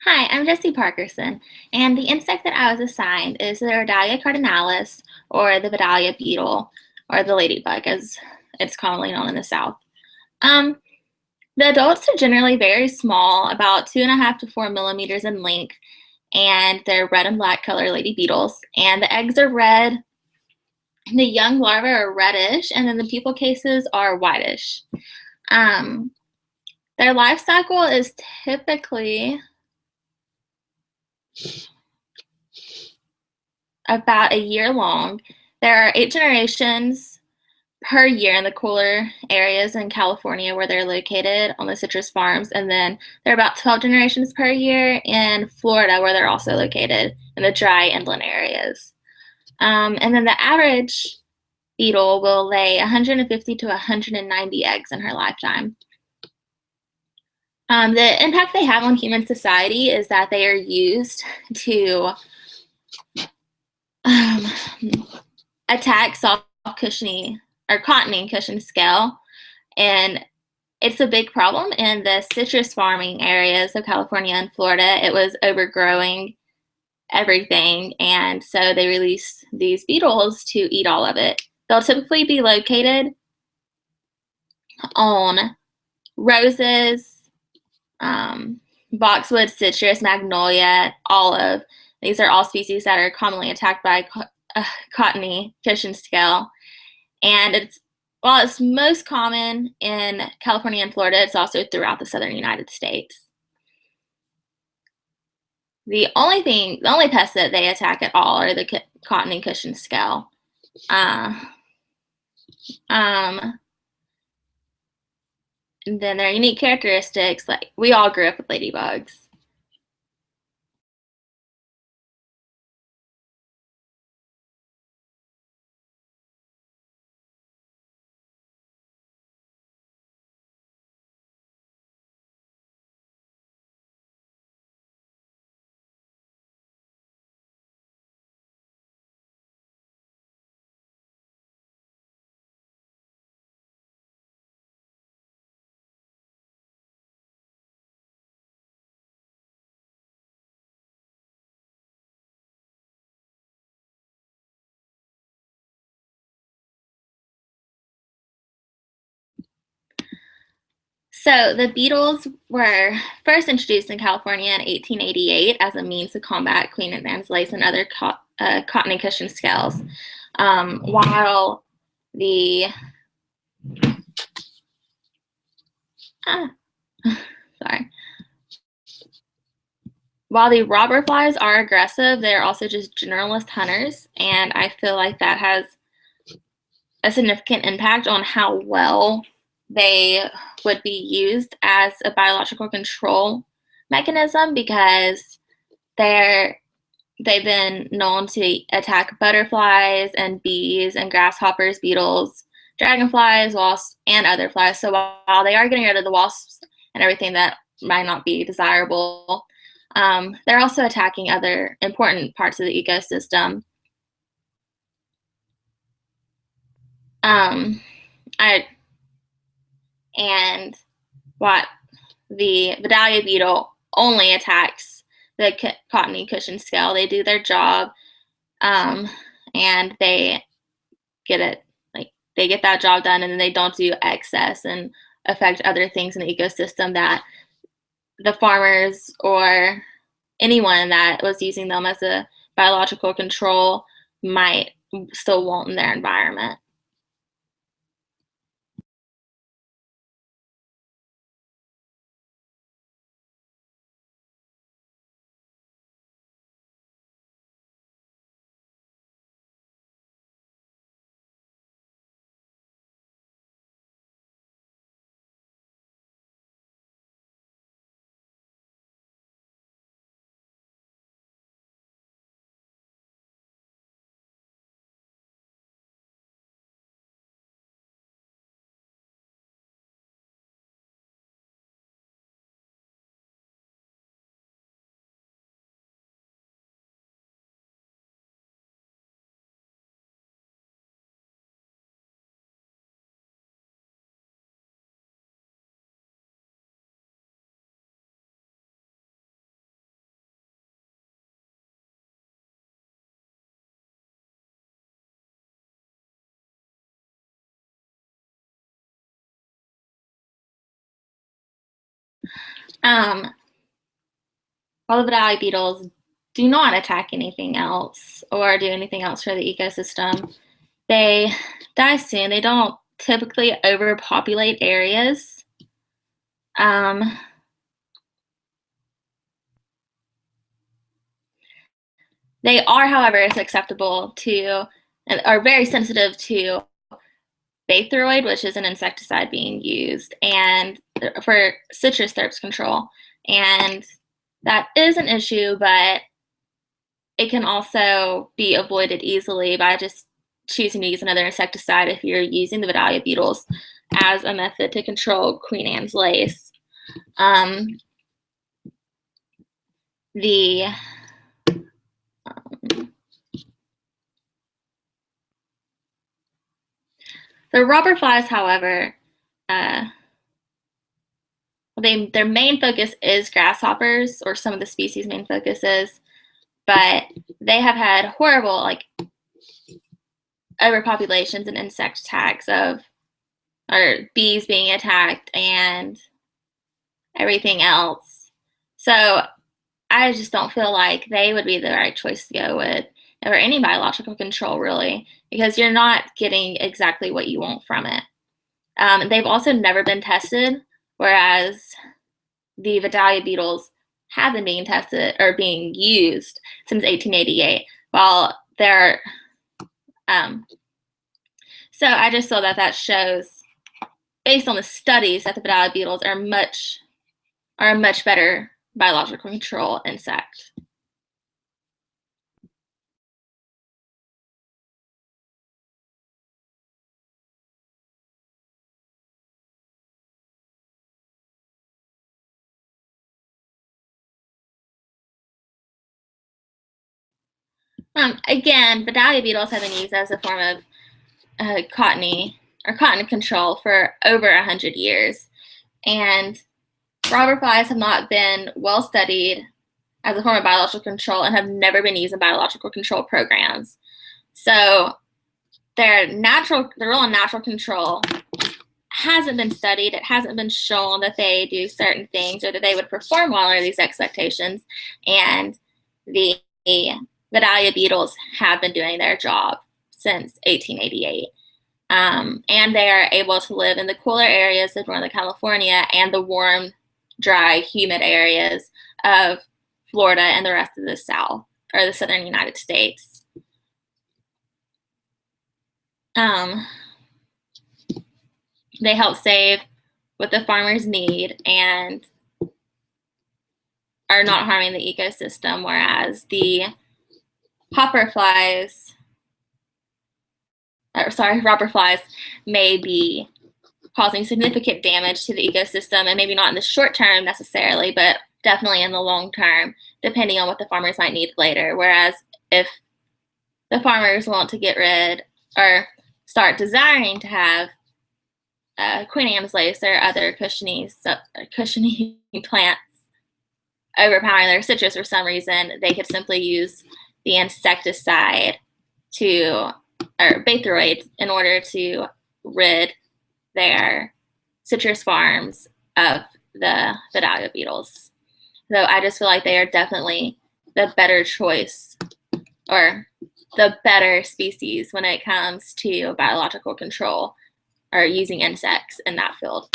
Hi, I'm Jessie Parkerson, and the insect that I was assigned is the Rodolia cardinalis, or the vedalia beetle, or the ladybug, as it's commonly known in the South. Um, the adults are generally very small, about 2.5 to 4 millimeters in length, and they're red and black color lady beetles. And the eggs are red, the young larvae are reddish, and then the pupal cases are whitish. Um, their life cycle is typically about a year long. There are 8 generations per year in the cooler areas in California where they're located on the citrus farms, and then there are about 12 generations per year in Florida where they're also located in the dry inland areas. And then the average beetle will lay 150 to 190 eggs in her lifetime. The impact they have on human society is that they are used to um, attack soft cushioning or cottony cushion scale, and it's a big problem in the citrus farming areas of California and Florida. It was overgrowing everything, and so they released these beetles to eat all of it. They'll typically be located on roses, boxwood, citrus, magnolia, olive. These are all species that are commonly attacked by cottony cushion scale. And while it's most common in California and Florida, it's also throughout the southern United States. The only pests that they attack at all are the cottony cushion scale. Uh, um, and then their unique characteristics, like we all grew up with ladybugs. So the beetles were first introduced in California in 1888 as a means to combat Queen Anne's lace and other cottony cushion scales. While the ah, sorry, while the robber flies are aggressive, they're also just generalist hunters, and I feel like that has a significant impact on how well they would be used as a biological control mechanism, because they've been known to attack butterflies and bees and grasshoppers, beetles, dragonflies, wasps, and other flies. So while they are getting rid of the wasps and everything that might not be desirable, they're also attacking other important parts of the ecosystem. Um, I and what the vedalia beetle only attacks the cottony cushion scale. They do their job, um, and they get it like they get that job done, and then they don't do excess and affect other things in the ecosystem that the farmers or anyone that was using them as a biological control might still want in their environment. While the vedalia beetles do not attack anything else or do anything else for the ecosystem, they die soon. They don't typically overpopulate areas. They are, however, susceptible to and are very sensitive to Baythroid, which is an insecticide being used, and for citrus thrips control. And that is an issue, but it can also be avoided easily by just choosing to use another insecticide if you're using the vedalia beetles as a method to control Queen Anne's lace. The robber flies, however, their main focus is grasshoppers, or some of the species' main focus is, but they have had horrible, like, overpopulations and insect attacks or bees being attacked and everything else. So I just don't feel like they would be the right choice to go with, or any biological control, really, because you're not getting exactly what you want from it. They've also never been tested, whereas the vedalia beetles have been being tested or being used since 1888. While they're, so I just feel that shows, based on the studies, that the vedalia beetles are a much better biological control insect. Again, vedalia beetles have been used as a form of cotton control for over 100 years, and robber flies have not been well studied as a form of biological control and have never been used in biological control programs. So their role in natural control hasn't been studied. It hasn't been shown that they do certain things or that they would perform well under these expectations. And the vedalia beetles have been doing their job since 1888. And they are able to live in the cooler areas of Northern California and the warm, dry, humid areas of Florida and the rest of the South, or the southern United States. They help save what the farmers need and are not harming the ecosystem, whereas the robber flies may be causing significant damage to the ecosystem, and maybe not in the short term necessarily, but definitely in the long term, depending on what the farmers might need later. Whereas if the farmers want to get rid or start desiring to have Queen Anne's lace or other cushiony plants overpowering their citrus for some reason, they could simply use the insecticide or Baythroid in order to rid their citrus farms of the vedalia beetles. So I just feel like they are definitely the better choice, or the better species when it comes to biological control or using insects in that field.